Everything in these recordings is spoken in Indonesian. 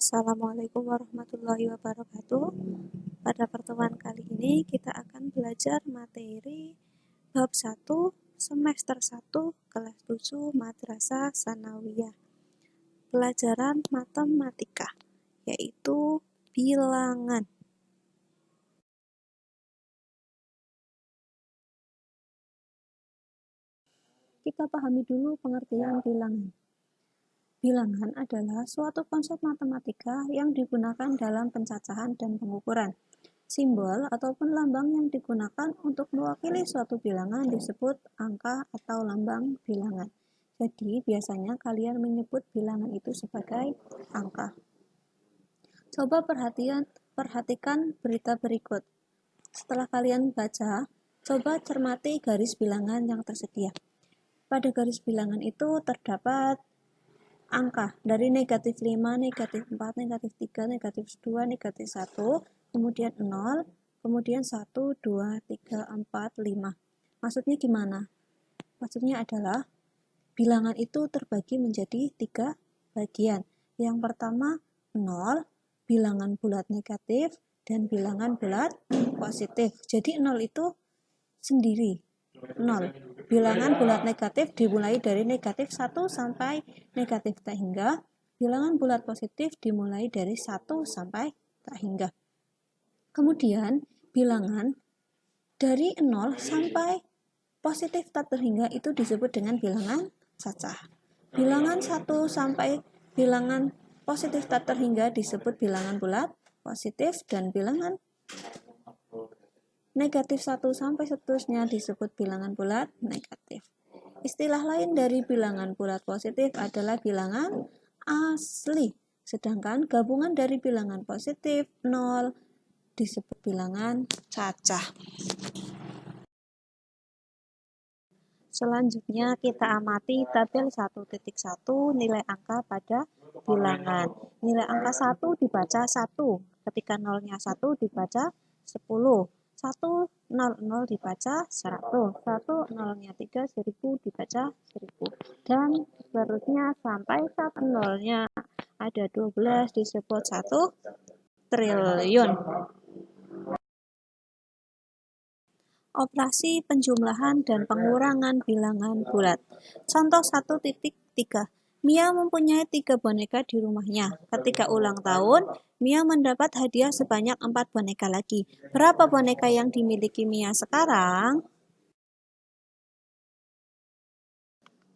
Assalamualaikum warahmatullahi wabarakatuh. Pada pertemuan kali ini kita akan belajar materi bab 1 semester 1 kelas 7 Madrasah Tsanawiyah. Pelajaran matematika yaitu bilangan. Kita pahami dulu pengertian bilangan. Bilangan adalah suatu konsep matematika yang digunakan dalam pencacahan dan pengukuran. Simbol ataupun lambang yang digunakan untuk mewakili suatu bilangan disebut angka atau lambang bilangan. Jadi, biasanya kalian menyebut bilangan itu sebagai angka. Coba perhatikan berita berikut. Setelah kalian baca, coba cermati garis bilangan yang tersedia. Pada garis bilangan itu terdapat angka dari negatif 5, negatif 4, negatif 3, negatif 2, negatif 1, kemudian 0, kemudian 1, 2, 3, 4, 5. Maksudnya gimana? Maksudnya adalah bilangan itu terbagi menjadi 3 bagian. Yang pertama 0, bilangan bulat negatif, dan bilangan bulat positif. Jadi 0 itu sendiri. 0. Bilangan bulat negatif dimulai dari negatif 1 sampai negatif tak hingga. Bilangan bulat positif dimulai dari 1 sampai tak hingga. Kemudian bilangan dari 0 sampai positif tak terhingga itu disebut dengan bilangan cacah. Bilangan 1 sampai bilangan positif tak terhingga disebut bilangan bulat positif, dan bilangan negatif 1 sampai seterusnya disebut bilangan bulat negatif. Istilah lain dari bilangan bulat positif adalah bilangan asli. Sedangkan gabungan dari bilangan positif 0 disebut bilangan cacah. Selanjutnya kita amati tabel 1.1 nilai angka pada bilangan. Nilai angka 1 dibaca 1, ketika nolnya 1 dibaca 10. 100 dibaca 100, 10nya 3 1000 dibaca 1000, dan seterusnya sampai 0-nya ada 12 disebut 1 triliun. Operasi penjumlahan dan pengurangan bilangan bulat. Contoh 1.3. Mia mempunyai 3 boneka di rumahnya. Ketika ulang tahun, Mia mendapat hadiah sebanyak 4 boneka lagi. Berapa boneka yang dimiliki Mia sekarang?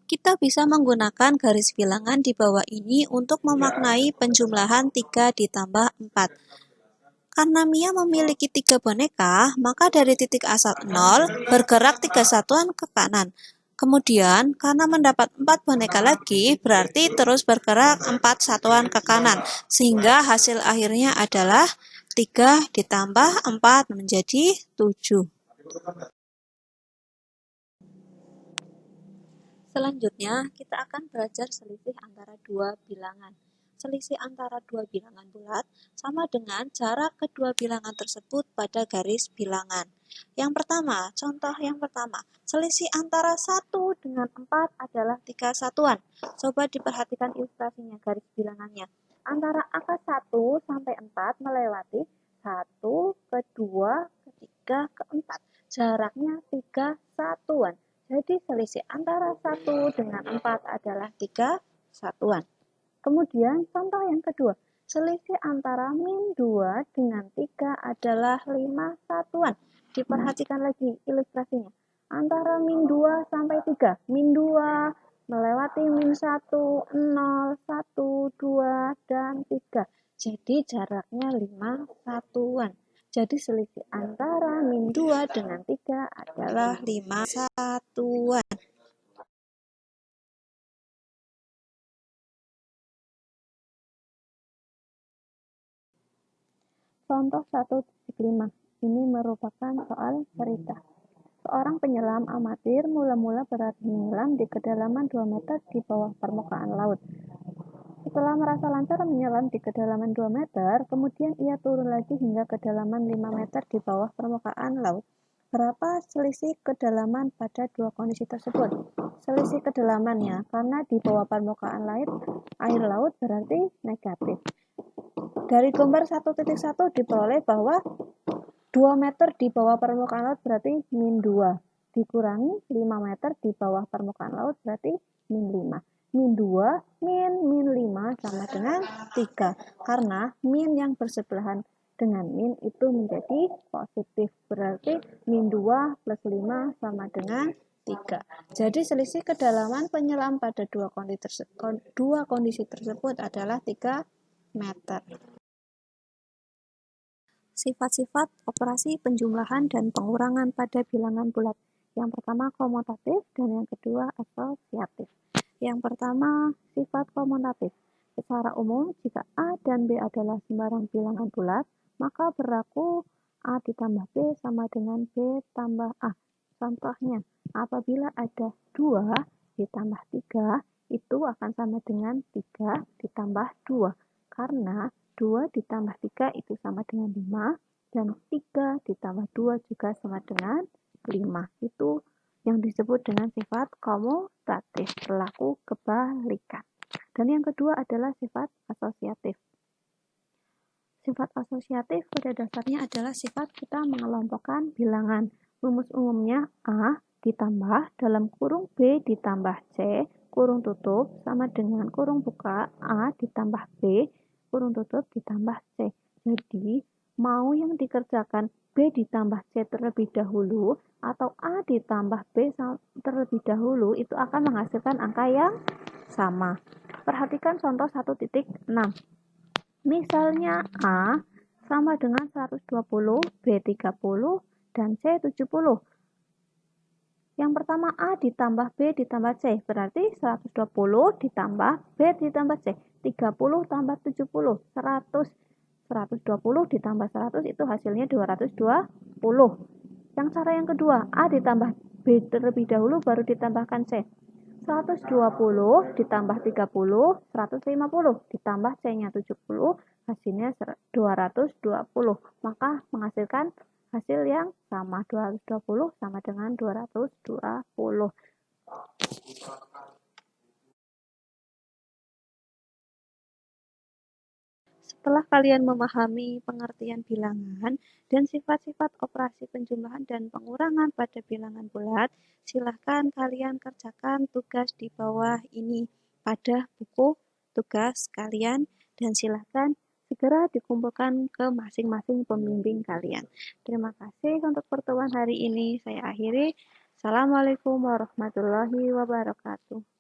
Kita bisa menggunakan garis bilangan di bawah ini untuk memaknai penjumlahan 3 ditambah 4. Karena Mia memiliki 3 boneka, maka dari titik asal 0 bergerak 3 satuan ke kanan. Kemudian, karena mendapat 4 boneka lagi, berarti terus bergerak 4 satuan ke kanan, sehingga hasil akhirnya adalah 3 ditambah 4 menjadi 7. Selanjutnya, kita akan belajar selisih antara dua bilangan. Selisih antara dua bilangan bulat sama dengan jarak kedua bilangan tersebut pada garis bilangan. Yang pertama, contoh yang pertama, selisih antara 1 dengan 4 adalah 3 satuan. Coba diperhatikan ilustrasinya, garis bilangannya. Antara angka 1 sampai 4 melewati 1, kedua, ketiga, keempat. Jaraknya 3 satuan. Jadi selisih antara 1 dengan 4 adalah 3 satuan. Kemudian contoh yang kedua, selisih antara min 2 dengan 3 adalah 5 satuan. Diperhatikan lagi ilustrasinya. Antara min 2 sampai 3. Min 2 melewati min 1, 0, 1, 2, dan 3. Jadi jaraknya 5 satuan. Jadi selisih antara min 2 dengan 3 adalah 5 satuan. Contoh 1.5. Ini merupakan soal cerita. Seorang penyelam amatir mula-mula berlatih menyelam di kedalaman 2 meter di bawah permukaan laut. Setelah merasa lancar menyelam di kedalaman 2 meter, kemudian ia turun lagi hingga kedalaman 5 meter di bawah permukaan laut. Berapa selisih kedalaman pada dua kondisi tersebut? Selisih kedalamannya, karena di bawah permukaan air laut berarti negatif. Dari gambar 1.1 diperoleh bahwa 2 meter di bawah permukaan laut berarti min 2. Dikurangi 5 meter di bawah permukaan laut berarti min 5. Min 2, min 5 sama dengan 3. Karena min yang bersebelahan dengan min itu menjadi positif. Berarti min 2 plus 5 sama dengan 3. Jadi selisih kedalaman penyelam pada dua kondisi tersebut adalah 3 meter. Sifat-sifat operasi penjumlahan dan pengurangan pada bilangan bulat. Yang pertama komutatif dan yang kedua asosiatif. Yang pertama sifat komutatif. Secara umum, jika A dan B adalah sembarang bilangan bulat, maka berlaku A ditambah B sama dengan B tambah A. Contohnya, apabila ada 2 ditambah 3, itu akan sama dengan 3 ditambah 2. Karena 2 ditambah 3 itu sama dengan 5, dan 3 ditambah 2 juga sama dengan 5. Itu yang disebut dengan sifat komutatif, berlaku kebalikan. Dan yang kedua adalah sifat asosiatif. Sifat asosiatif pada dasarnya adalah sifat kita mengelompokkan bilangan. Rumus umumnya A ditambah dalam kurung B ditambah C kurung tutup sama dengan kurung buka A ditambah B kurung tutup ditambah C. Jadi, mau yang dikerjakan B ditambah C terlebih dahulu atau A ditambah B terlebih dahulu itu akan menghasilkan angka yang sama. Perhatikan contoh 1.6. Misalnya A sama dengan 120, B 30, dan C 70. Yang pertama A ditambah B ditambah C, berarti 120 ditambah B ditambah C, 30 tambah 70, 100. 120 ditambah 100 itu hasilnya 220. Yang cara yang kedua, A ditambah B terlebih dahulu baru ditambahkan C. 120 ditambah 30, 150, ditambah C-nya 70, hasilnya 220. Maka menghasilkan hasil yang sama, 220 sama dengan 220. Setelah kalian memahami pengertian bilangan dan sifat-sifat operasi penjumlahan dan pengurangan pada bilangan bulat, silahkan kalian kerjakan tugas di bawah ini pada buku tugas kalian dan silahkan segera dikumpulkan ke masing-masing pembimbing kalian. Terima kasih untuk pertemuan hari ini. Saya akhiri. Assalamualaikum warahmatullahi wabarakatuh.